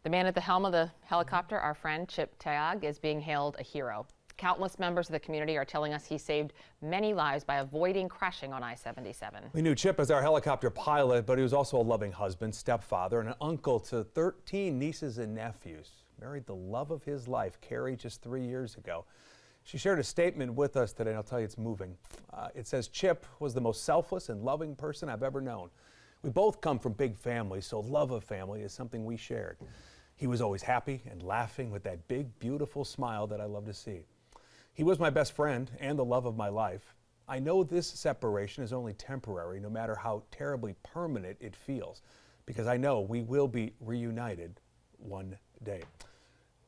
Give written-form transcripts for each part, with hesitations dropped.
The man at the helm of the helicopter, our friend Chip Tayag, is being hailed a hero. Countless members of the community are telling us he saved many lives by avoiding crashing on I-77. We knew Chip as our helicopter pilot, but he was also a loving husband, stepfather, and an uncle to 13 nieces and nephews. Married the love of his life, Carrie, just 3 years ago. She shared a statement with us today, and I'll tell you it's moving. It says, Chip was the most selfless and loving person I've ever known. We both come from big families, so love of family is something we shared. He was always happy and laughing with that big, beautiful smile that I love to see. He was my best friend and the love of my life. I know this separation is only temporary, no matter how terribly permanent it feels, because I know we will be reunited one day.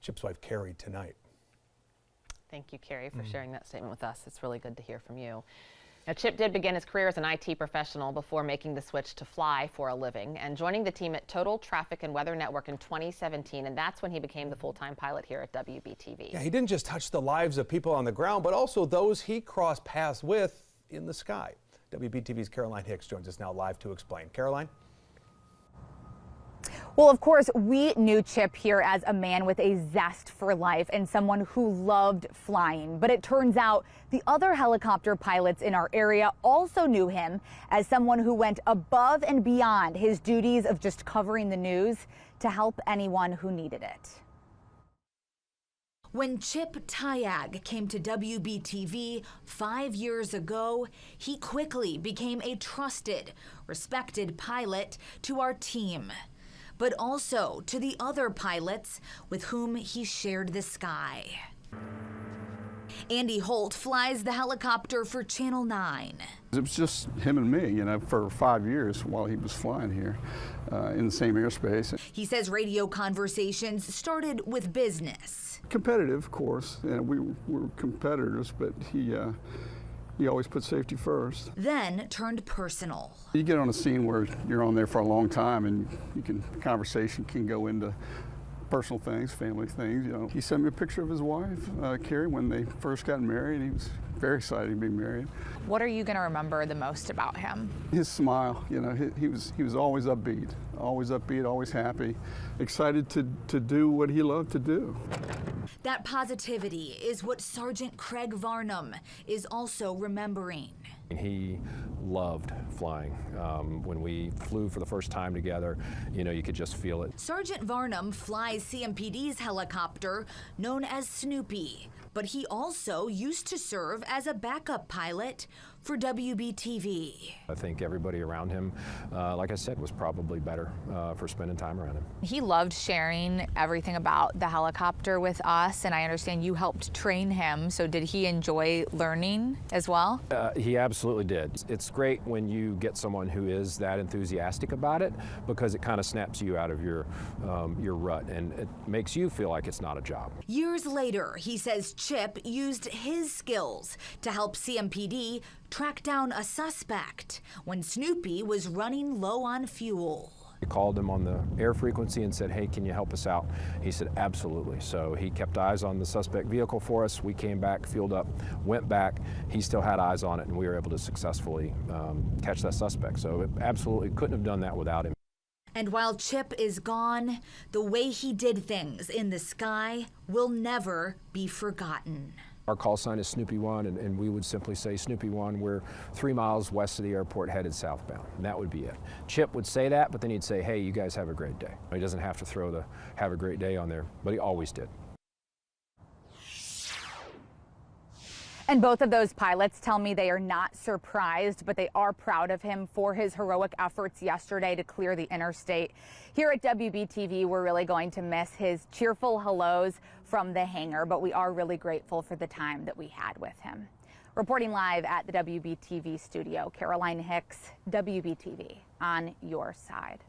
Chip's wife, Carrie, tonight. Thank you, Carrie, for sharing that statement with us. It's really good to hear from you. Now, Chip did begin his career as an IT professional before making the switch to fly for a living and joining the team at Total Traffic and Weather Network in 2017, and that's when he became the full-time pilot here at WBTV. Yeah, he didn't just touch the lives of people on the ground, but also those he crossed paths with in the sky. WBTV's Caroline Hicks joins us now live to explain. Caroline? Well, of course, we knew Chip here as a man with a zest for life and someone who loved flying. But it turns out the other helicopter pilots in our area also knew him as someone who went above and beyond his duties of just covering the news to help anyone who needed it. When Chip Tayag came to WBTV 5 years ago, he quickly became a trusted, respected pilot to our team, but also to the other pilots with whom he shared the sky. Andy Holt flies the helicopter for Channel 9. It was just him and me, for 5 years while he was flying here in the same airspace. He says radio conversations started with business. Competitive, of course, and we were competitors, but he always put safety first. Then turned personal. You get on a scene where you're on there for a long time, and conversation can go into personal things, family things. He sent me a picture of his wife, Carrie, when they first got married. He was very excited to be married. What are you going to remember the most about him? His smile. He was always upbeat, always happy, excited to do what he loved to do. That positivity is what Sergeant Craig Varnum is also remembering. He loved flying. When we flew for the first time together, you could just feel it. Sergeant Varnum flies CMPD's helicopter known as Snoopy, but he also used to serve as a backup pilot for WBTV. I think everybody around him, like I said, was probably better for spending time around him. He loved sharing everything about the helicopter with us, and I understand you helped train him, so did he enjoy learning as well? He absolutely did. It's great when you get someone who is that enthusiastic about it, because it kind of snaps you out of your rut, and it makes you feel like it's not a job. Years later, he says Chip used his skills to help CMPD track down a suspect when Snoopy was running low on fuel. We called him on the air frequency and said, hey, can you help us out? He said, absolutely. So he kept eyes on the suspect vehicle for us. We came back, fueled up, went back. He still had eyes on it, and we were able to successfully catch that suspect. So it absolutely couldn't have done that without him. And while Chip is gone, the way he did things in the sky will never be forgotten. Our call sign is Snoopy 1, and we would simply say, Snoopy 1, we're 3 miles west of the airport headed southbound, and that would be it. Chip would say that, but then he'd say, hey, you guys have a great day. He doesn't have to throw the have a great day on there, but he always did. And both of those pilots tell me they are not surprised, but they are proud of him for his heroic efforts yesterday to clear the interstate. Here at WBTV, we're really going to miss his cheerful hellos from the hangar, but we are really grateful for the time that we had with him. Reporting live at the WBTV studio, Caroline Hicks, WBTV, on your side.